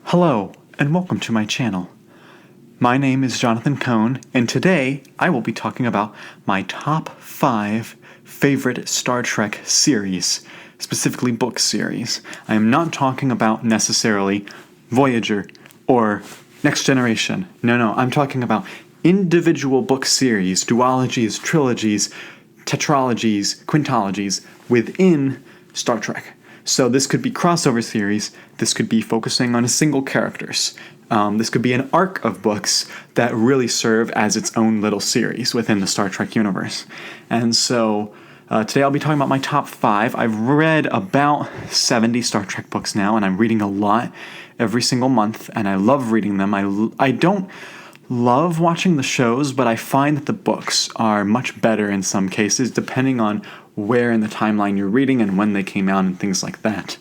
Hello, and welcome to my channel. My name is Jonathan Cohn, and today I will be talking about my top 5 favorite Star Trek series, specifically book series. I am not talking about necessarily Voyager or Next Generation. No, I'm talking about individual book series, duologies, trilogies, tetralogies, quintologies within Star Trek. So this could be crossover series, this could be focusing on a single characters. This could be an arc of books that really serve as its own little series within the Star Trek universe. And so today I'll be talking about my top 5. I've read about 70 Star Trek books now, and I'm reading a lot every single month, and I love reading them. I don't love watching the shows, but I find that the books are much better in some cases, depending on where in the timeline you're reading and when they came out and things like that.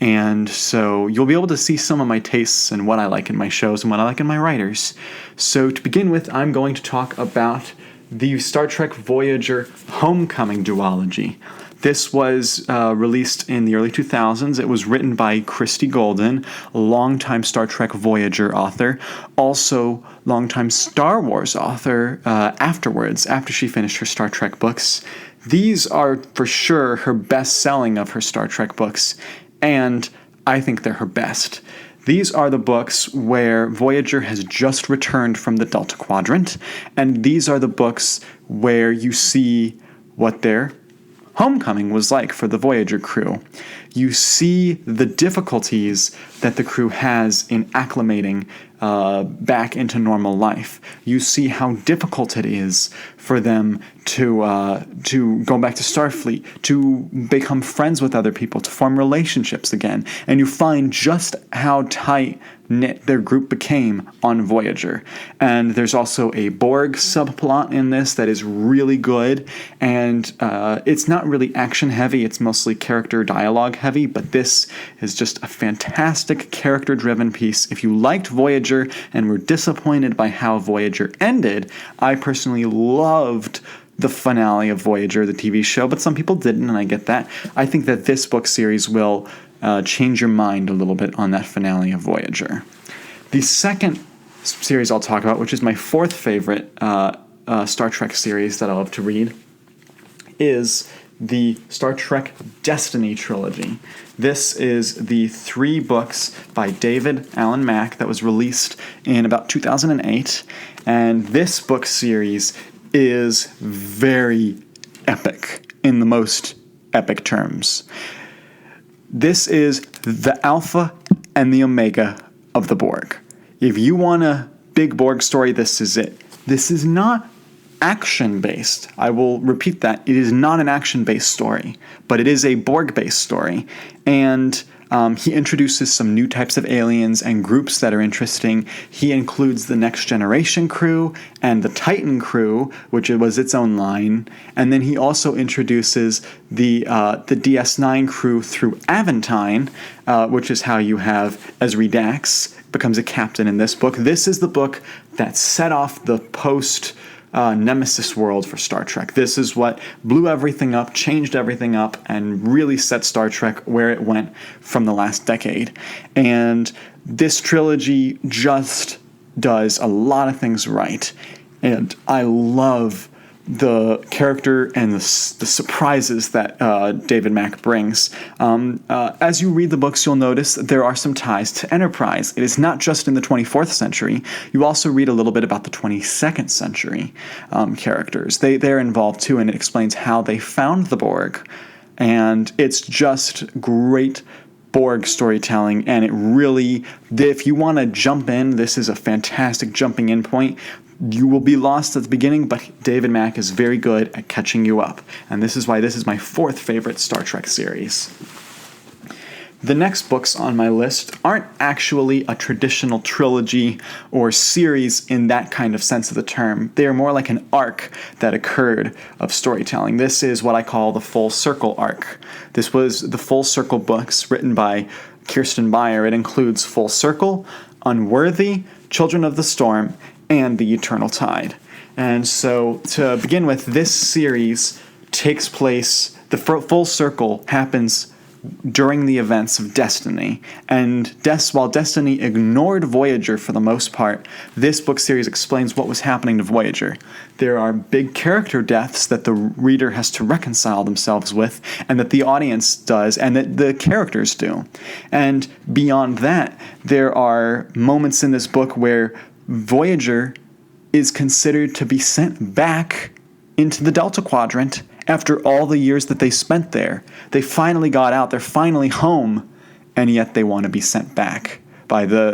And so you'll be able to see some of my tastes and what I like in my shows and what I like in my writers. So to begin with, I'm going to talk about the Star Trek Voyager Homecoming duology. This was released in the early 2000s. It was written by Christie Golden, a longtime Star Trek Voyager author, also longtime Star Wars author afterwards, after she finished her Star Trek books. These are for sure her best-selling of her Star Trek books, and I think they're her best. These are the books where Voyager has just returned from the Delta Quadrant, and these are the books where you see what their homecoming was like for the Voyager crew. You see the difficulties that the crew has in acclimating back into normal life. You see how difficult it is for them to go back to Starfleet, to become friends with other people, to form relationships again. And you find just how tight-knit their group became on Voyager. And there's also a Borg subplot in this that is really good. And it's not really action-heavy, it's mostly character dialogue-heavy, but this is just a fantastic character-driven piece. If you liked Voyager and were disappointed by how Voyager ended, I personally loved the finale of Voyager, the TV show, but some people didn't, and I get that. I think that this book series will change your mind a little bit on that finale of Voyager. The second series I'll talk about, which is my 4th favorite Star Trek series that I love to read, is the Star Trek Destiny trilogy. This is the 3 books by David Alan Mack that was released in about 2008, and this book series is very epic in the most epic terms. This is the alpha and the omega of the Borg. If you want a big Borg story, this is it. This is not action-based. I will repeat that. It is not an action-based story, but it is a Borg-based story. And he introduces some new types of aliens and groups that are interesting. He includes the Next Generation crew and the Titan crew, which was its own line. And then he also introduces the DS9 crew through Aventine, which is how you have Ezri Dax becomes a captain in this book. This is the book that set off the Nemesis world for Star Trek. This is what blew everything up, changed everything up, and really set Star Trek where it went from the last decade. And this trilogy just does a lot of things right. And I love the character and the surprises that David Mack brings. As you read the books, you'll notice that there are some ties to Enterprise. It is not just in the 24th century. You also read a little bit about the 22nd century characters. They're involved too, and it explains how they found the Borg. And it's just great Borg storytelling, and it really, if you want to jump in, this is a fantastic jumping in point. You will be lost at the beginning, but David Mack is very good at catching you up. And this is why this is my 4th favorite Star Trek series. The next books on my list aren't actually a traditional trilogy or series in that kind of sense of the term. They are more like an arc that occurred of storytelling. This is what I call the Full Circle arc. This was the Full Circle books written by Kirsten Beyer. It includes Full Circle, Unworthy, Children of the Storm, and The Eternal Tide. And so, to begin with, this series takes place, the Full Circle happens during the events of Destiny. And while Destiny ignored Voyager for the most part, this book series explains what was happening to Voyager. There are big character deaths that the reader has to reconcile themselves with, and that the audience does, and that the characters do. And beyond that, there are moments in this book where Voyager is considered to be sent back into the Delta Quadrant after all the years that they spent there. They finally got out, they're finally home, and yet they want to be sent back by the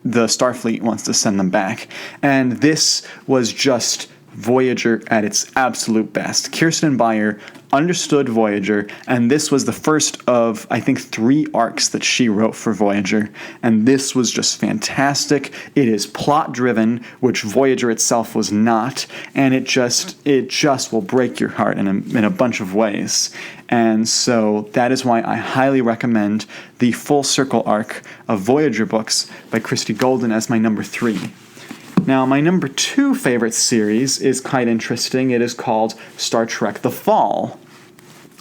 Starfleet wants to send them back. And this was just Voyager at its absolute best. Kirsten Beyer understood Voyager, and this was the first of, I think, 3 arcs that she wrote for Voyager, and this was just fantastic. It is plot-driven, which Voyager itself was not, and it just will break your heart in a bunch of ways. And so that is why I highly recommend the Full Circle arc of Voyager books by Christie Golden as my number 3. Now, my number 2 favorite series is quite interesting. It is called Star Trek The Fall.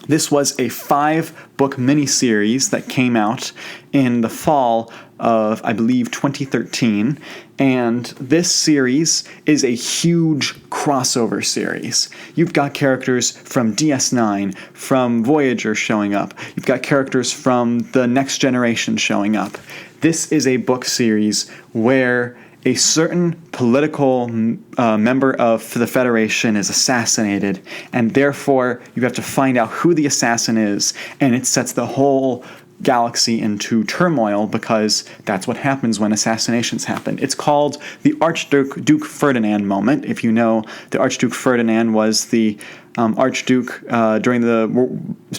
This was a 5-book miniseries that came out in the fall of, I believe, 2013. And this series is a huge crossover series. You've got characters from DS9, from Voyager showing up. You've got characters from the Next Generation showing up. This is a book series where a certain political member of the Federation is assassinated, and therefore you have to find out who the assassin is, and it sets the whole galaxy into turmoil because that's what happens when assassinations happen. It's called the Archduke Ferdinand moment. If you know, the Archduke Ferdinand was the Archduke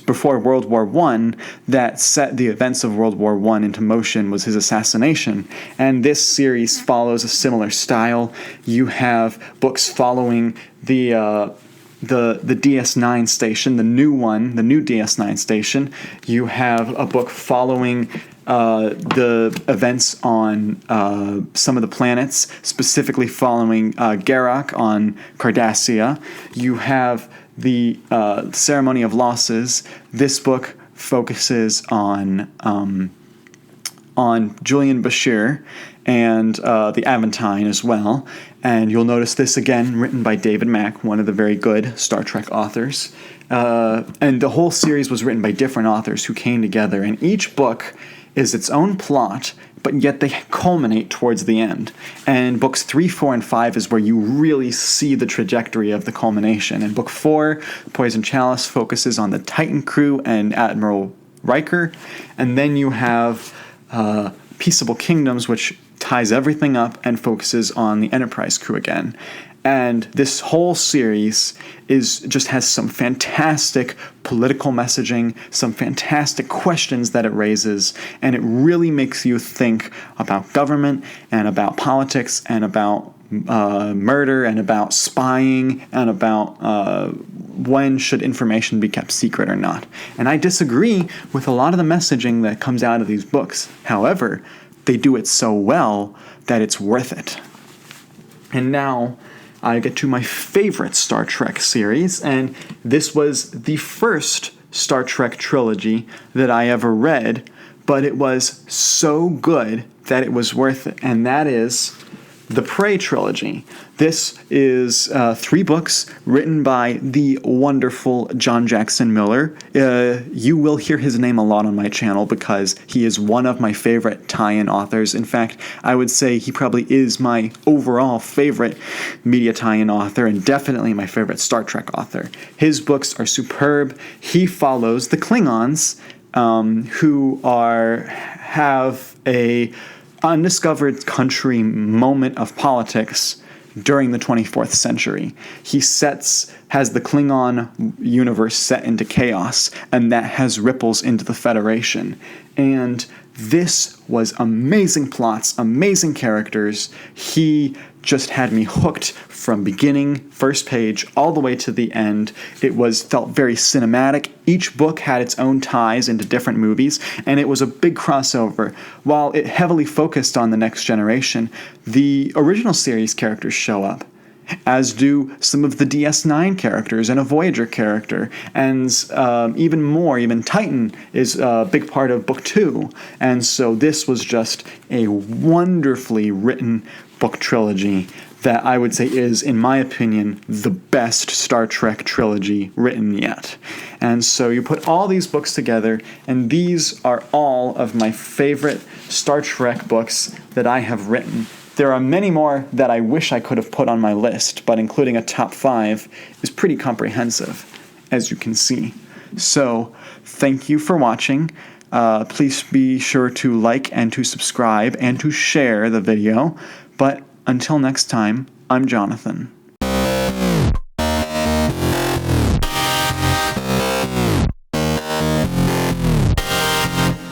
before World War I that set the events of World War I into motion, was his assassination. And this series follows a similar style. You have books following the DS9 station, the new DS9 station. You have a book following the events on some of the planets, specifically following Garak on Cardassia. You have the Ceremony of Losses. This book focuses on Julian Bashir and the Aventine as well. And you'll notice this again written by David Mack, one of the very good Star Trek authors. And the whole series was written by different authors who came together. And each book is its own plot, but yet they culminate towards the end. And books 3, 4, and 5 is where you really see the trajectory of the culmination. In book 4, Poison Chalice focuses on the Titan crew and Admiral Riker. And then you have Peaceable Kingdoms, which ties everything up and focuses on the Enterprise crew again. And this whole series has some fantastic political messaging, some fantastic questions that it raises, and it really makes you think about government and about politics and about murder and about spying and about when should information be kept secret or not. And I disagree with a lot of the messaging that comes out of these books. However, they do it so well that it's worth it. And now I get to my favorite Star Trek series, and this was the first Star Trek trilogy that I ever read, but it was so good that it was worth it, and that is the Prey trilogy. This is 3 books written by the wonderful John Jackson Miller. You will hear his name a lot on my channel because he is one of my favorite tie-in authors. In fact, I would say he probably is my overall favorite media tie-in author and definitely my favorite Star Trek author. His books are superb. He follows the Klingons, who have a undiscovered country moment of politics during the 24th century. He has the Klingon universe set into chaos, and that has ripples into the Federation. And this was amazing plots, amazing characters. He just had me hooked from beginning, first page, all the way to the end. It felt very cinematic. Each book had its own ties into different movies, and it was a big crossover. While it heavily focused on the Next Generation, the original series characters show up. as do some of the DS9 characters and a Voyager character, and even more, even Titan is a big part of Book 2, and so this was just a wonderfully written book trilogy that I would say is, in my opinion, the best Star Trek trilogy written yet. And so you put all these books together, and these are all of my favorite Star Trek books that I have written. There are many more that I wish I could have put on my list, but including a top 5 is pretty comprehensive, as you can see. So, thank you for watching. Please be sure to like and to subscribe and to share the video. But until next time, I'm Jonathan.